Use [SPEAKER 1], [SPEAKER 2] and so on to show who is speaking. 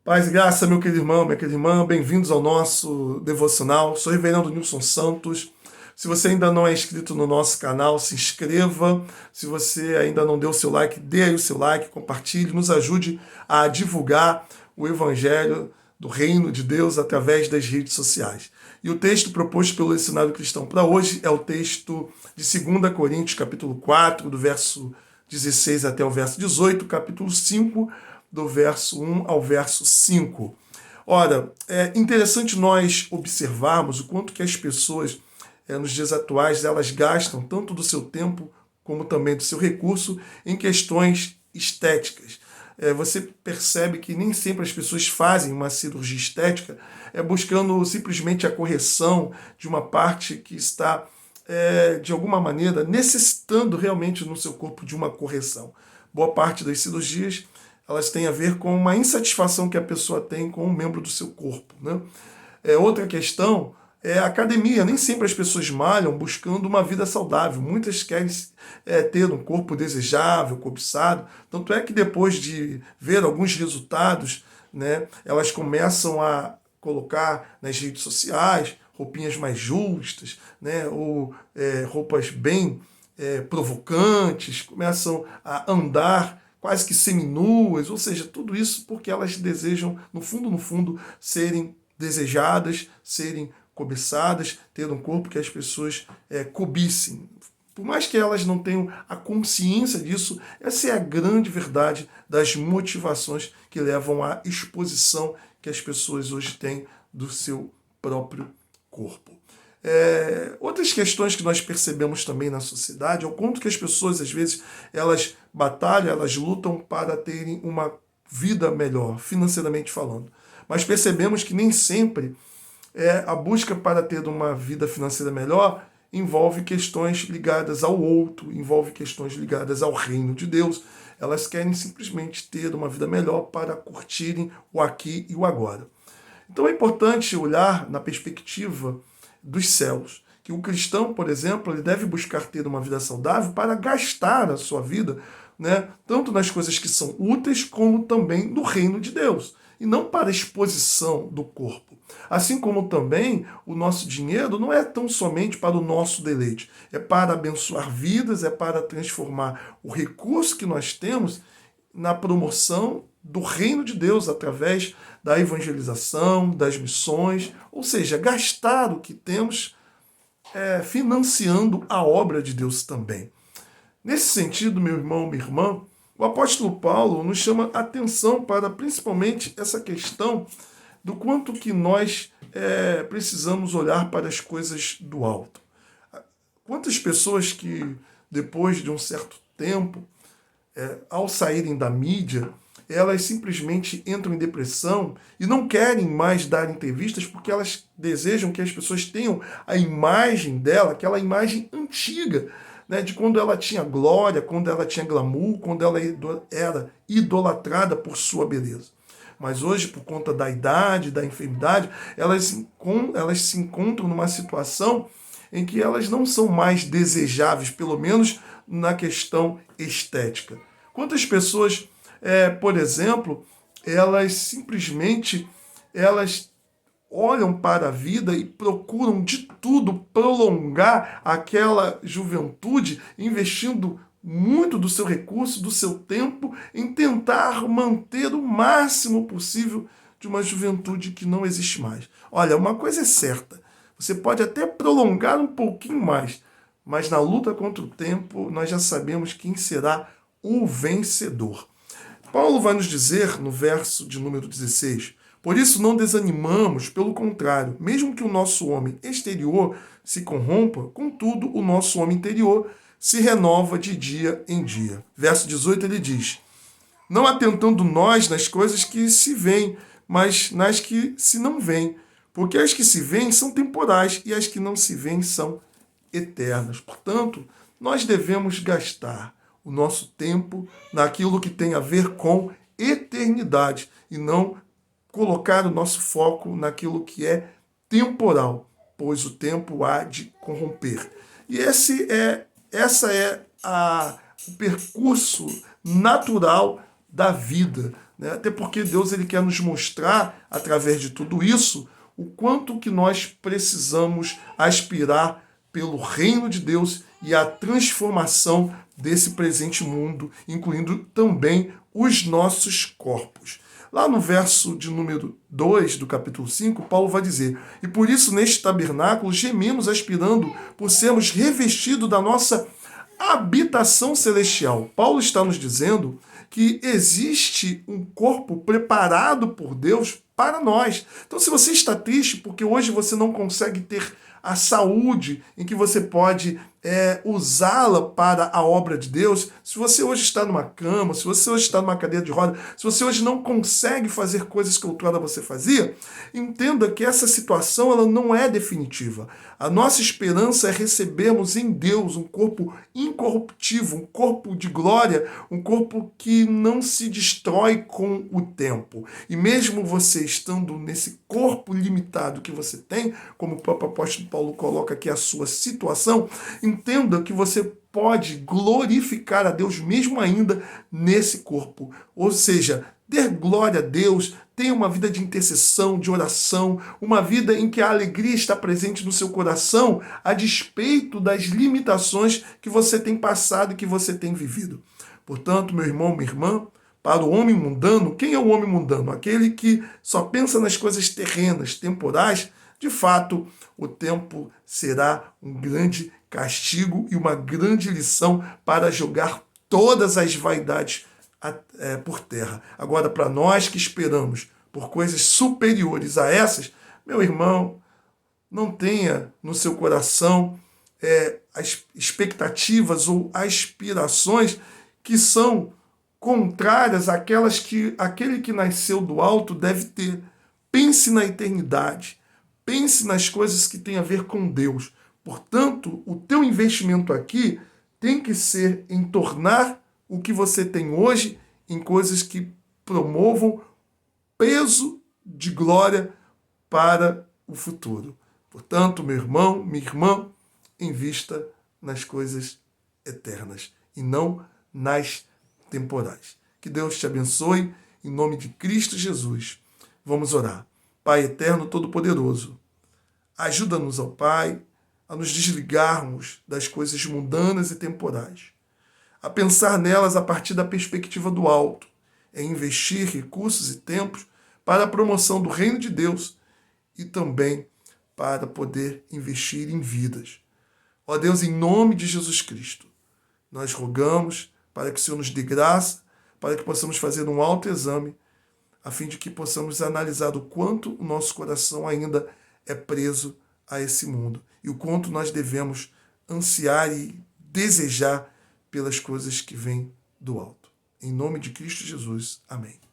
[SPEAKER 1] Paz e graça, meu querido irmão, minha querida irmã, bem-vindos ao nosso devocional. Sou o Reverendo Nilson Santos. Se você ainda não é inscrito no nosso canal, se inscreva. Se você ainda não deu o seu like, dê aí o seu like, compartilhe, nos ajude a divulgar o Evangelho do Reino de Deus através das redes sociais. E o texto proposto pelo Dicionário Cristão para hoje é o texto de 2 Coríntios, capítulo 4, do verso 16 até o verso 18, capítulo 5, do verso 1 ao verso 5. Ora, é interessante nós observarmos o quanto que as pessoas, nos dias atuais, elas gastam tanto do seu tempo como também do seu recurso em questões estéticas. Você percebe que nem sempre as pessoas fazem uma cirurgia estética buscando simplesmente a correção de uma parte que está, de alguma maneira, necessitando realmente no seu corpo de uma correção. Boa parte das cirurgias elas têm a ver com uma insatisfação que a pessoa tem com um membro do seu corpo, né? Outra questão é a academia. Nem sempre as pessoas malham buscando uma vida saudável. Muitas querem ter um corpo desejável, cobiçado. Tanto é que depois de ver alguns resultados, né, elas começam a colocar nas redes sociais roupinhas mais justas, né, ou roupas bem provocantes, começam a andar quase que seminuas, ou seja, tudo isso porque elas desejam, no fundo, serem desejadas, serem cobiçadas, ter um corpo que as pessoas cobicem. Por mais que elas não tenham a consciência disso, essa é a grande verdade das motivações que levam à exposição que as pessoas hoje têm do seu próprio corpo. Outras questões que nós percebemos também na sociedade é o quanto que as pessoas, às vezes, elas batalham, elas lutam para terem uma vida melhor, financeiramente falando. Mas percebemos que nem sempre a busca para ter uma vida financeira melhor envolve questões ligadas ao outro, envolve questões ligadas ao reino de Deus. Elas querem simplesmente ter uma vida melhor para curtirem o aqui e o agora. Então é importante olhar na perspectiva dos céus, que o cristão, por exemplo, ele deve buscar ter uma vida saudável para gastar a sua vida, né, tanto nas coisas que são úteis, como também no reino de Deus, e não para a exposição do corpo. Assim como também o nosso dinheiro não é tão somente para o nosso deleite, é para abençoar vidas, é para transformar o recurso que nós temos na promoção do reino de Deus através da evangelização, das missões, ou seja, gastar o que temos financiando a obra de Deus também. Nesse sentido, meu irmão, minha irmã, o apóstolo Paulo nos chama atenção para principalmente essa questão do quanto que nós precisamos olhar para as coisas do alto. Quantas pessoas que, depois de um certo tempo, ao saírem da mídia, elas simplesmente entram em depressão e não querem mais dar entrevistas porque elas desejam que as pessoas tenham a imagem dela, aquela imagem antiga, né, de quando ela tinha glória, quando ela tinha glamour, quando ela era idolatrada por sua beleza. Mas hoje, por conta da idade, da enfermidade, elas se encontram numa situação em que elas não são mais desejáveis, pelo menos na questão estética. Quantas pessoas, por exemplo, elas simplesmente olham para a vida e procuram de tudo prolongar aquela juventude, investindo muito do seu recurso, do seu tempo, em tentar manter o máximo possível de uma juventude que não existe mais. Olha, uma coisa é certa, você pode até prolongar um pouquinho mais, mas na luta contra o tempo, nós já sabemos quem será o vencedor. Paulo vai nos dizer, no verso de número 16, por isso não desanimamos, pelo contrário, mesmo que o nosso homem exterior se corrompa, contudo o nosso homem interior se renova de dia em dia. Verso 18 ele diz, não atentando nós nas coisas que se veem, mas nas que se não veem, porque as que se veem são temporais e as que não se veem são eternas. Portanto, nós devemos gastar o nosso tempo naquilo que tem a ver com eternidade e não colocar o nosso foco naquilo que é temporal, pois o tempo há de corromper. E essa é o percurso natural da vida. né? Até porque Deus ele quer nos mostrar, através de tudo isso, o quanto que nós precisamos aspirar pelo reino de Deus e a transformação desse presente mundo, incluindo também os nossos corpos. Lá no verso de número 2 do capítulo 5, Paulo vai dizer: e por isso neste tabernáculo gememos aspirando por sermos revestidos da nossa habitação celestial. Paulo está nos dizendo que existe um corpo preparado por Deus para nós. Então, se você está triste porque hoje você não consegue ter a saúde em que você pode usá-la para a obra de Deus, se você hoje está numa cama, se você hoje está numa cadeira de roda, se você hoje não consegue fazer coisas que outrora você fazia, entenda que essa situação ela não é definitiva. A nossa esperança é recebermos em Deus um corpo incorruptível, um corpo de glória, um corpo que não se destrói com o tempo. E mesmo você estando nesse corpo limitado que você tem, como o próprio apóstolo Paulo coloca aqui a sua situação, entenda que você pode glorificar a Deus mesmo ainda nesse corpo. Ou seja, ter glória a Deus, ter uma vida de intercessão, de oração, uma vida em que a alegria está presente no seu coração, a despeito das limitações que você tem passado e que você tem vivido. Portanto, meu irmão, minha irmã, para o homem mundano, quem é o homem mundano? Aquele que só pensa nas coisas terrenas, temporais. De fato, o tempo será um grande castigo e uma grande lição para jogar todas as vaidades por terra. Agora, para nós que esperamos por coisas superiores a essas, meu irmão, não tenha no seu coração as expectativas ou aspirações que são contrárias àquelas que aquele que nasceu do alto deve ter. Pense na eternidade. Pense nas coisas que têm a ver com Deus. Portanto, o teu investimento aqui tem que ser em tornar o que você tem hoje em coisas que promovam peso de glória para o futuro. Portanto, meu irmão, minha irmã, invista nas coisas eternas e não nas temporais. Que Deus te abençoe, em nome de Cristo Jesus. Vamos orar. Pai eterno, todo-poderoso, ajuda-nos, ó Pai, a nos desligarmos das coisas mundanas e temporais, a pensar nelas a partir da perspectiva do alto, em investir recursos e tempos para a promoção do reino de Deus e também para poder investir em vidas. Ó Deus, em nome de Jesus Cristo, nós rogamos para que o Senhor nos dê graça, para que possamos fazer um autoexame, a fim de que possamos analisar o quanto o nosso coração ainda é preso a esse mundo e o quanto nós devemos ansiar e desejar pelas coisas que vêm do alto. Em nome de Cristo Jesus. Amém.